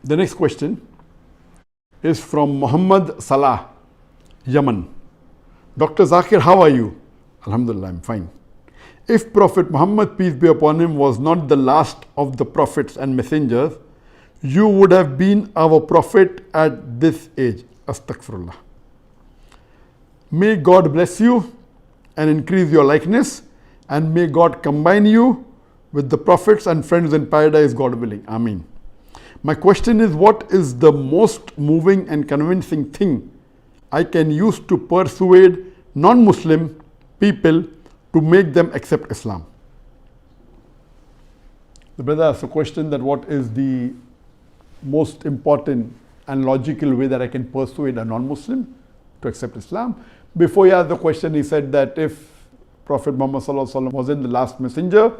The next question is from Muhammad Salah, Yemen. Dr. Zakir, how are you? Alhamdulillah, I'm fine. If Prophet Muhammad, peace be upon him, was not the last of the prophets and messengers, you would have been our prophet at this age. Astaghfirullah. May God bless you and increase your likeness, and may God combine you with the prophets and friends in paradise, God willing. Ameen. My question is, what is the most moving and convincing thing I can use to persuade non-Muslim people to make them accept Islam? The brother asked a question that what is the most important and logical way that I can persuade a non-Muslim to accept Islam. Before he asked the question, he said that if Prophet Muhammad wasn't the last messenger,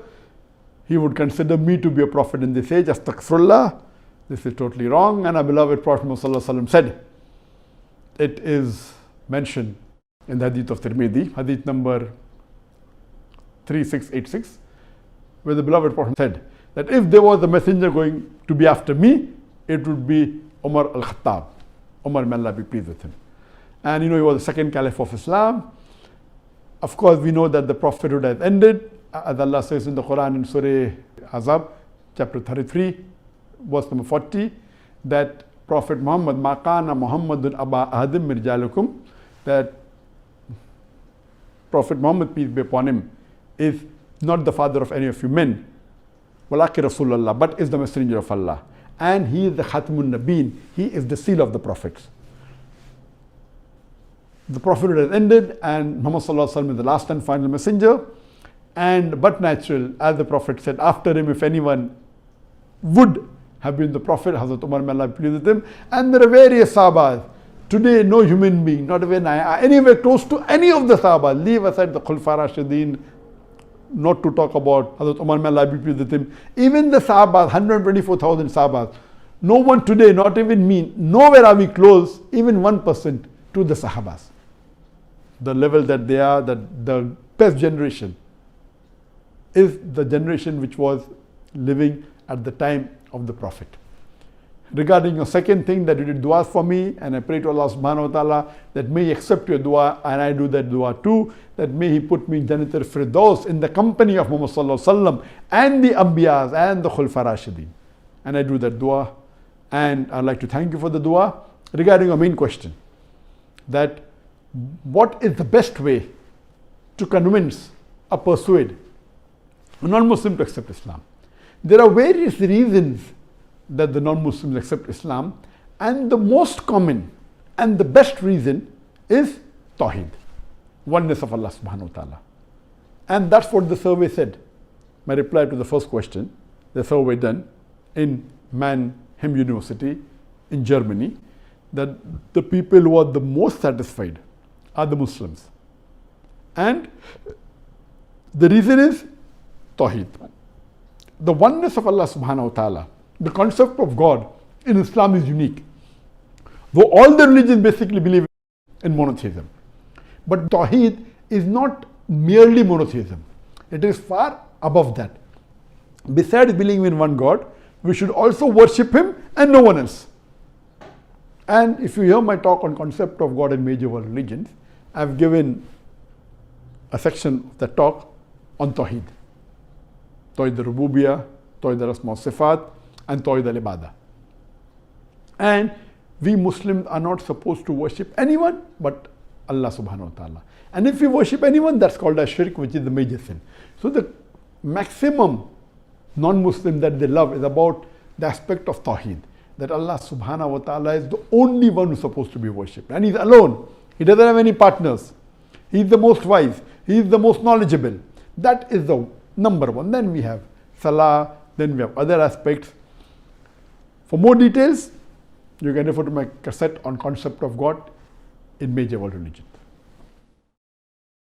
he would consider me to be a prophet in this age. Astaghfirullah. This is totally wrong. And our beloved Prophet Muhammad said, it is mentioned in the Hadith of Tirmidhi, Hadith number 3686, where the beloved Prophet said that if there was a messenger going to be after me, it would be Umar al-Khattab. Umar, may Allah be pleased with him. And he was the second caliph of Islam. Of course, we know that the prophethood has ended, as Allah says in the Quran in Surah Azab, chapter 33, verse number 40, that Prophet Muhammad, Ma kana Muhammadun aba ahadim min rijalikum, that Prophet Muhammad, peace be upon him, is not the father of any of you men, walaki Rasulullah, but is the messenger of Allah. And he is the Khatmun Nabeen, he is the seal of the prophets. The prophethood has ended and Muhammad is the last and final messenger. And but natural, as the Prophet said, after him, if anyone would have been the Prophet, Hazrat Umar, may Allah be pleased with him. And there are various Sahabas. Today, no human being, not even anywhere close to any of the Sahabas, leave aside the Khulafah Rashidin, not to talk about Hazrat Umar, may Allah be pleased with him. Even the Sahabas, 124,000 Sahabas, no one today, not even me, nowhere are we close, even 1% to the Sahabas. The level that they are, that the best generation is the generation which was living at the time of the Prophet. Regarding your second thing, that you did dua for me, and I pray to Allah subhanahu wa ta'ala that may He accept your dua, and I do that dua too, that may He put me in Jannatul Firdaus in the company of Muhammad sallallahu alaihi wasallam and the Anbiyas and the Khulafah Rashidin. And I do that dua, and I'd like to thank you for the dua. Regarding your main question, that what is the best way to convince or persuade a non-Muslim to accept Islam? There are various reasons that the non-Muslims accept Islam, and the most common and the best reason is Tawheed, oneness of Allah subhanahu wa ta'ala. And that's what the survey said. My reply to the first question, the survey done in Mannheim University in Germany, that the people who are the most satisfied are the Muslims. And the reason is Tawheed. The oneness of Allah subhanahu wa ta'ala, the concept of God in Islam is unique. Though all the religions basically believe in monotheism. But Tawheed is not merely monotheism. It is far above that. Besides believing in one God, we should also worship Him and no one else. And if you hear my talk on concept of God in major world religions, I've given a section of the talk on Tawheed. Tawheed al-Rububiyyah, Tawheed al-Asma al-Sifat, and Tawheed al-Ibadah. And we Muslims are not supposed to worship anyone but Allah subhanahu wa ta'ala. And if we worship anyone, that's called a shirk, which is the major sin. So the maximum non-Muslim that they love is about the aspect of Tawheed, that Allah subhanahu wa ta'ala is the only one who's supposed to be worshipped. And He's alone. He doesn't have any partners. He's the most wise. He's the most knowledgeable. That is the number one. Then we have Salah, then we have other aspects. For more details, you can refer to my cassette on concept of God in major world religions.